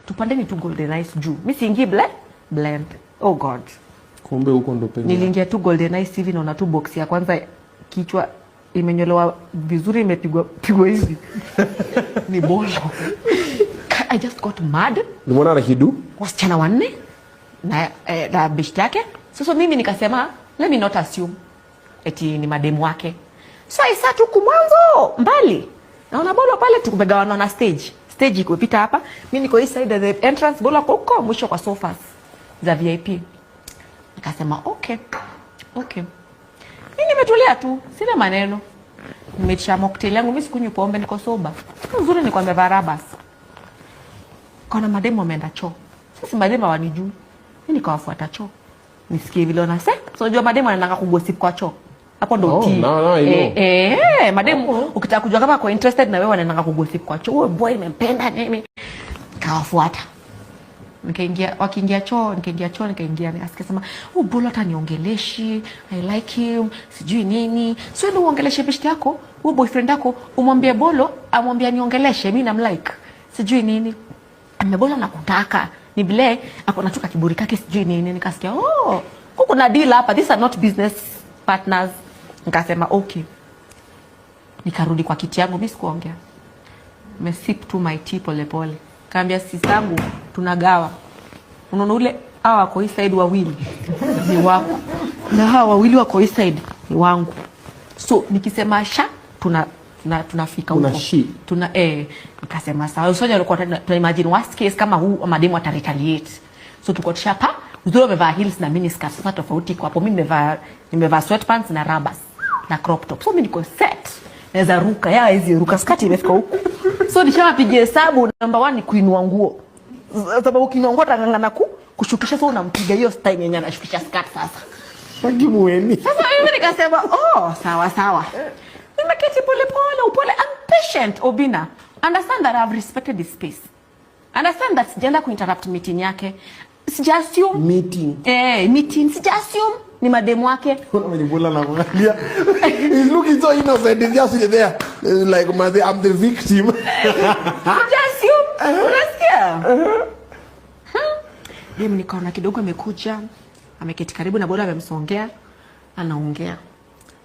Tupandeni tu Golden Ice juu. Mimi siingi blend. Oh God. Kumbe huko ndo penye. Niliingia tu Golden Ice hivi naona tu box ya kwanza kichwa imenyolewa vizuri imepigwa hivi. Ni bolo. I just got mad. Nimeona na kidu. Wasichana wanne na beshte yake. Sasa mimi nikasema let me not assume eti ni mademu wake. So isa tu kumwanzo mbali. Naona bolo pale tukumegawana na stage. Stage iko pita hapa. Mimi niko hii side the entrance, bolo huko mwisho kwa sofas za VIP. Nikasema okay. Mimi nimetulia tu, sina maneno. Nimetisha mocktail yangu, mimi sikunywi pombe, niko soba. Nzuri ni kwamba Barabas. Kuna mademo wameenda choo. Sisi mademo hawanijui. Mimi nikawafuata choo. Nisikie vile wanasema. So unajua mademo wanataka kugossip kwa choo. Hapo ndo tea. No, mademo ukitaka kujua kama kwa interested na wewe wanataka kugossip kwa choo. Wewe boy nimempenda mimi. Nikawafuata. Wakiingia choo, nikaingia nikasema, "Oh, bolo hata niongeleshi, I like him, sijui nini." So ndio uongeleshe beshte yako, huyo boyfriend yako, umwambie bolo, amwambie niongeleshe, mimi namlike. Sijui nini. Bolo nakutaka. Ni vile ako natuka kiburi kake sijui nini. Nikasikia, "Oh, kuko na deal hapa. These are not business partners." Nikasema, "Okay." Nikarudi kwa kiti yangu, mimi sikuongea. Sip tu my tea pole pole. Kaambia sisangu tunagawa. Unaona ule hawa wako hii side wawili ni wako. Na hawa wawili wako hii side ni wangu. So nikisema sha tunafika huko. Nikasema sawa. Usoja alikuwa tuna imagine worst case kama huu mademu ata retaliate. So tuko tushapa. Uzuri umevaa heels na mini skirt sasa tofauti kwa hapo. Mimi nimevaa sweatpants na rubbers na crop top. So mimi niko set. Naweza ruka hizi ruka skati imefika huko. So nishawapigia hesabu number 1 ni kuinua nguo. Sababu ukiinua nguo atangangana kushukisha, so unampiga hiyo style yenyewe anashukisha skirt sasa. Wagimueni. Sasa mimi nikasema, "Oh, sawa." Nimeketi pole upole. I'm patient, Obina. Understand that I've respected his space. Understand that sijaenda kuinterrupt meeting yake. Sija assume meeting. Sija assume ni mademu wake. Unanibola na kuangalia. He's looking so innocent. He's just sitting there like I'm the victim. Sija assume. Unasikia? Mimi nikaona kidogo amekuja. Ameketi karibu na bora amemsongea. Anaongea.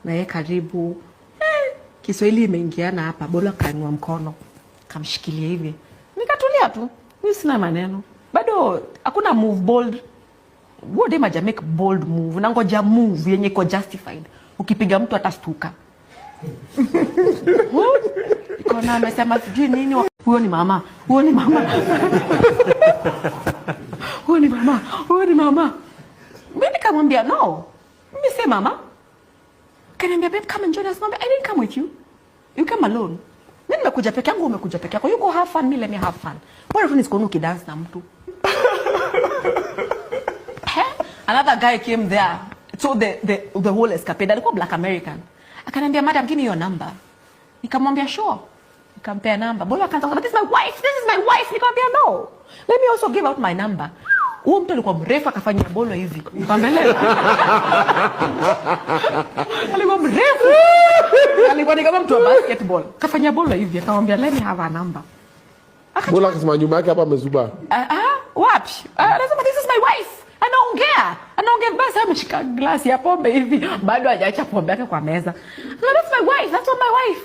Na yeye karibu. Kiswahili imeingiana hapa. Bora kanywa mkono. Kamshikilia hivi. Nikatulia tu. Mimi sina maneno. Bado hakuna move bold. Wode maja make bold move. Nangoja move yenye iko justified. Ukipiga mtu atastuka. Kona amesema sijui nini. Huyo ni mama. Huyo ni mama. Mimi nikamwambia no. Mimi si mama. Kaniambia babe come and join us. I didn't come with you. You came alone. Mimi nimekuja peke yangu, umekuja peke yako. You go have fun, me let me have fun. Bora tu nisikono ukidance na mtu. Another guy came there. So the whole escapade alikuwa Black American. Akaniambia, "Madam, give me your number." Nikamwambia sure. Nikampea number. Bora akaanza, "This is my wife." Nikamwambia no. Let me also give out my number. Huyo mtu alikuwa mrefu akafanya bolo hivi. Nikamwambia alikuwa mrefu. Alikuwa ni kama mtu wa basketball. Kafanya bolo hivi. Akamwambia, "Let me have a number." Bola akasema nyuma yake hapa amezuba. Wapi? Anasema, "This is my wife." Anaongea basi ameshika glasi ya pombe hivi. Bado hajaacha pombe yake kwa meza. "That's my wife. That's not my wife."